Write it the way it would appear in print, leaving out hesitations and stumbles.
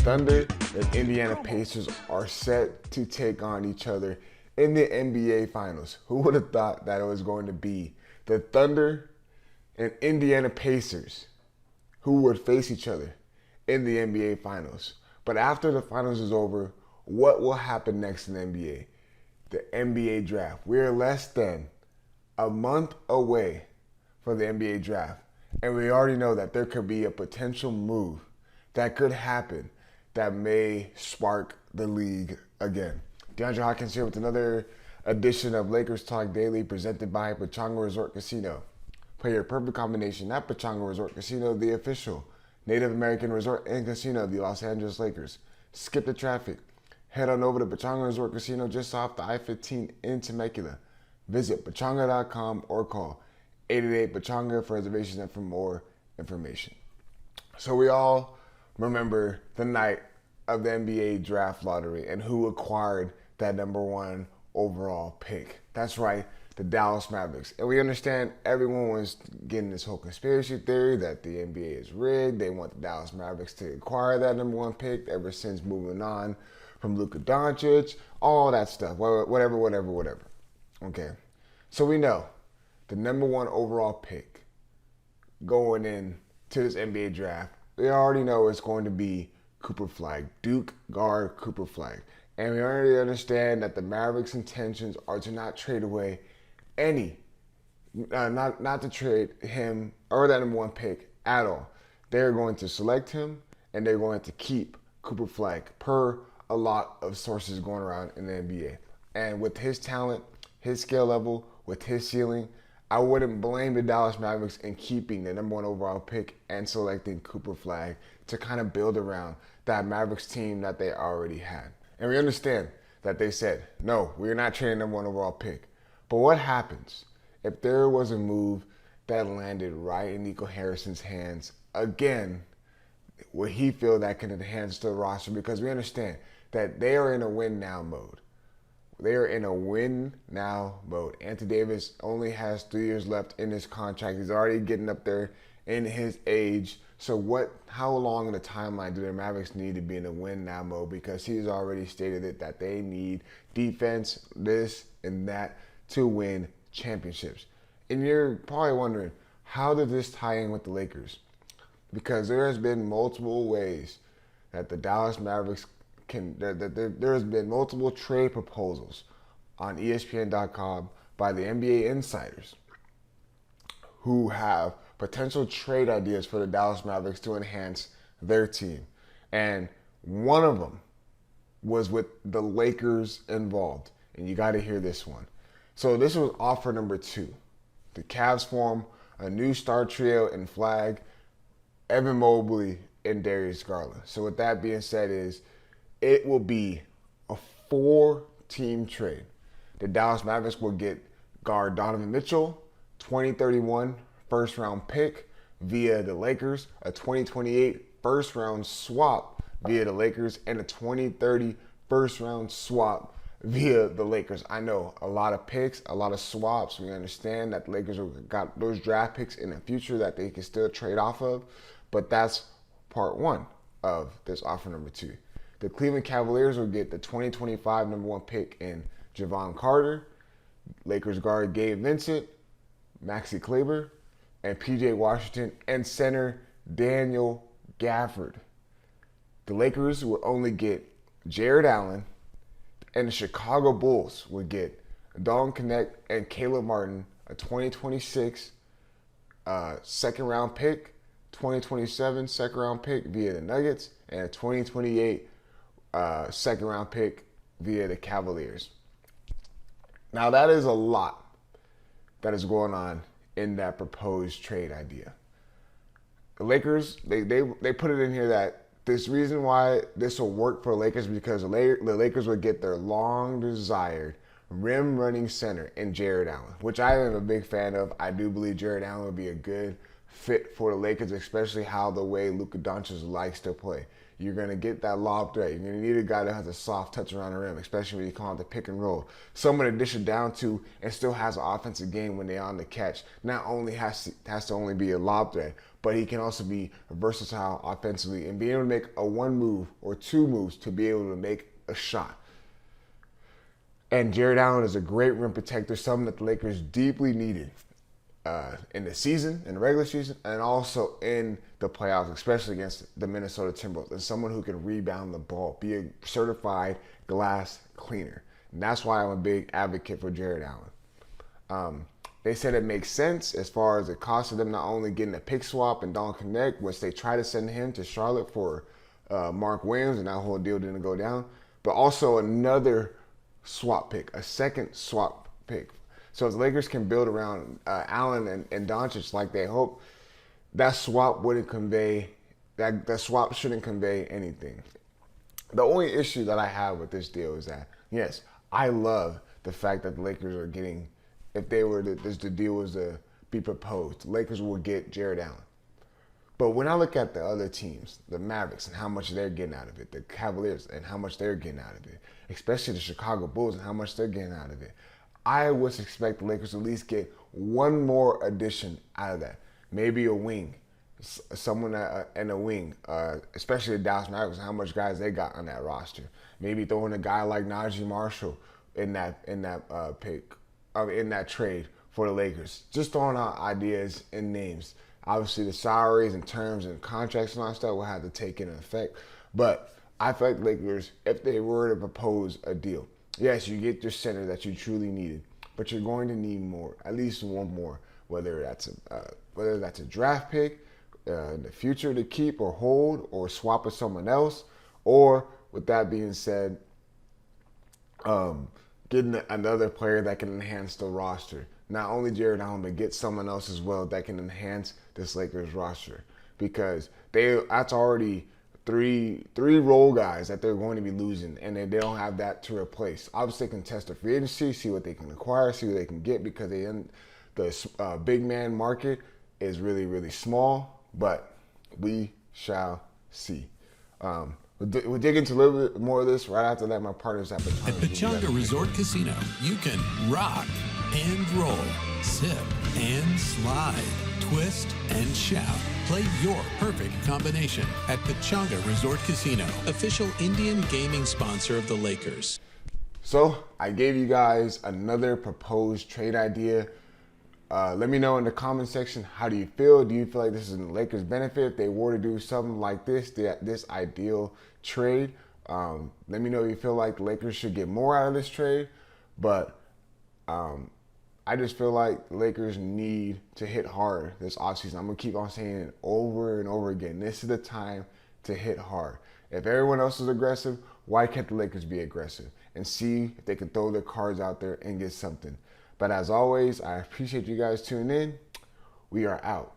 Thunder and Indiana Pacers are set to take on each other in the NBA Finals. Who would have thought that it was going to be the Thunder and Indiana Pacers who would face each other in the NBA Finals? But after the Finals is over, what will happen next in the NBA? The NBA Draft. We're less than a month away for the NBA Draft. And we already know that there could be a potential move that could happen that may spark the league again. Deondre Hawkins here with another edition of Lakers Talk Daily presented by Pechanga Resort Casino. Play your perfect combination at Pechanga Resort Casino, the official Native American resort and casino of the Los Angeles Lakers. Skip the traffic. Head on over to Pechanga Resort Casino just off the I-15 in Temecula. Visit Pechanga.com or call 888-PECHANGA for reservations and for more information. So we all remember the night of the NBA draft lottery and who acquired that number one overall pick. That's right, the Dallas Mavericks. And we understand everyone was getting this whole conspiracy theory that the NBA is rigged. They want the Dallas Mavericks to acquire that number one pick ever since moving on from Luka Doncic, all that stuff, whatever. Okay, so we know the number one overall pick going in to this NBA draft, we already know it's going to be Cooper Flagg, Duke guard Cooper Flagg. And we already understand that the Mavericks' intentions are to not trade away not to trade him or that number one pick at all. They're going to select him and they're going to keep Cooper Flagg per a lot of sources going around in the NBA. And with his talent, his skill level, with his ceiling, I wouldn't blame the Dallas Mavericks in keeping the number one overall pick and selecting Cooper Flagg to kind of build around that Mavericks team that they already had. And we understand that they said, no, we're not trading number one overall pick. But what happens if there was a move that landed right in Nico Harrison's hands again? Would he feel that can enhance the roster? Because we understand that they are in a win now mode. They are in a win now mode. Anthony Davis only has 3 years left in his contract. He's already getting up there in his age. So how long in the timeline do the Mavericks need to be in a win now mode? Because he's already stated it that they need defense, this and that to win championships. And you're probably wondering, how did this tie in with the Lakers? Because there has been multiple ways that the Dallas Mavericks there has been multiple trade proposals on ESPN.com by the NBA insiders who have potential trade ideas for the Dallas Mavericks to enhance their team. And one of them was with the Lakers involved. And you got to hear this one. So this was offer number 2. The Cavs form a new star trio in Flagg, Evan Mobley, and Darius Garland. So with that being said it will be a 4-team trade. The Dallas Mavericks will get guard Donovan Mitchell, 2031 first-round pick via the Lakers, a 2028 first-round swap via the Lakers, and a 2030 first-round swap via the Lakers. I know a lot of picks, a lot of swaps. We understand that the Lakers have got those draft picks in the future that they can still trade off of, but that's part 1 of this offer number 2. The Cleveland Cavaliers will get the 2025 number 1 pick in Javon Carter, Lakers guard Gabe Vincent, Maxi Kleber, and PJ Washington, and center Daniel Gafford. The Lakers will only get Jarrett Allen, and the Chicago Bulls would get Dalton Knecht and Caleb Martin, a 2026 second-round pick, 2027 second-round pick via the Nuggets, and a 2028 second-round pick via the Cavaliers. Now, that is a lot that is going on in that proposed trade idea. The Lakers, they put it in here that this reason why this will work for Lakers because the Lakers would get their long-desired rim-running center in Jarrett Allen, which I am a big fan of. I do believe Jarrett Allen would be a good fit for the Lakers, especially how the way Luka Doncic likes to play. You're going to get that lob threat. You're going to need a guy that has a soft touch around the rim, especially when you call it the pick and roll. Someone to dish it down to and still has an offensive game when they're on the catch. Not only has to only be a lob threat, but he can also be versatile offensively and be able to make a one move or two moves to be able to make a shot. And Jarrett Allen is a great rim protector, something that the Lakers deeply needed in the season, in the regular season, and also in the playoffs, especially against the Minnesota Timberwolves, and someone who can rebound the ball, be a certified glass cleaner. And that's why I'm a big advocate for Jarrett Allen. They said it makes sense as far as the cost of them not only getting a pick swap and don't connect, which they tried to send him to Charlotte for Mark Williams, and that whole deal didn't go down, but also another swap pick, a second swap pick. So if the Lakers can build around Allen and Doncic like they hope, that swap wouldn't convey, that swap shouldn't convey anything. The only issue that I have with this deal is that, yes, I love the fact that the Lakers are getting, if they were to, the deal was to be proposed, the Lakers will get Jarrett Allen. But when I look at the other teams, the Mavericks and how much they're getting out of it, the Cavaliers and how much they're getting out of it, especially the Chicago Bulls and how much they're getting out of it, I would expect the Lakers to at least get one more addition out of that. Maybe a wing, someone in a wing, especially the Dallas Mavericks and how much guys they got on that roster. Maybe throwing a guy like Najee Marshall in that trade for the Lakers. Just throwing out ideas and names. Obviously, the salaries and terms and contracts and all that stuff will have to take into effect. But I feel like the Lakers, if they were to propose a deal, yes, you get your center that you truly needed, but you're going to need more, at least one more, whether that's a draft pick in the future to keep or hold or swap with someone else, or with that being said, getting another player that can enhance the roster. Not only Jarrett Allen, but get someone else as well that can enhance this Lakers roster, because that's already three role guys that they're going to be losing, and they don't have that to replace. Obviously, they can test the free agency, see what they can acquire, see what they can get, because the big man market is really, really small, but we shall see. We'll dig into a little bit more of this right after that. My partner's at Pechanga Resort Casino, you can rock and roll, sip and slide, twist and shout. Play your perfect combination at Pechanga Resort Casino, official Indian gaming sponsor of the Lakers. So I gave you guys another proposed trade idea. Let me know in the comment section, how do you feel? Do you feel like this is in the Lakers' benefit if they were to do something like this ideal trade? Let me know if you feel like the Lakers should get more out of this trade. But I just feel like the Lakers need to hit hard this offseason. I'm going to keep on saying it over and over again. This is the time to hit hard. If everyone else is aggressive, why can't the Lakers be aggressive and see if they can throw their cards out there and get something? But as always, I appreciate you guys tuning in. We are out.